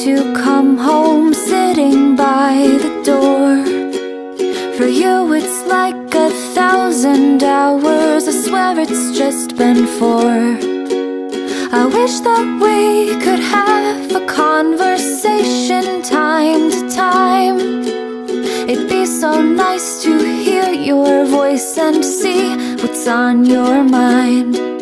to come home sitting by the door. For you it's like 1,000 hours, I swear it's just been 4. I wish that we could have a conversation time to time. It'd be so nice to hear your voice and see what's on your mind.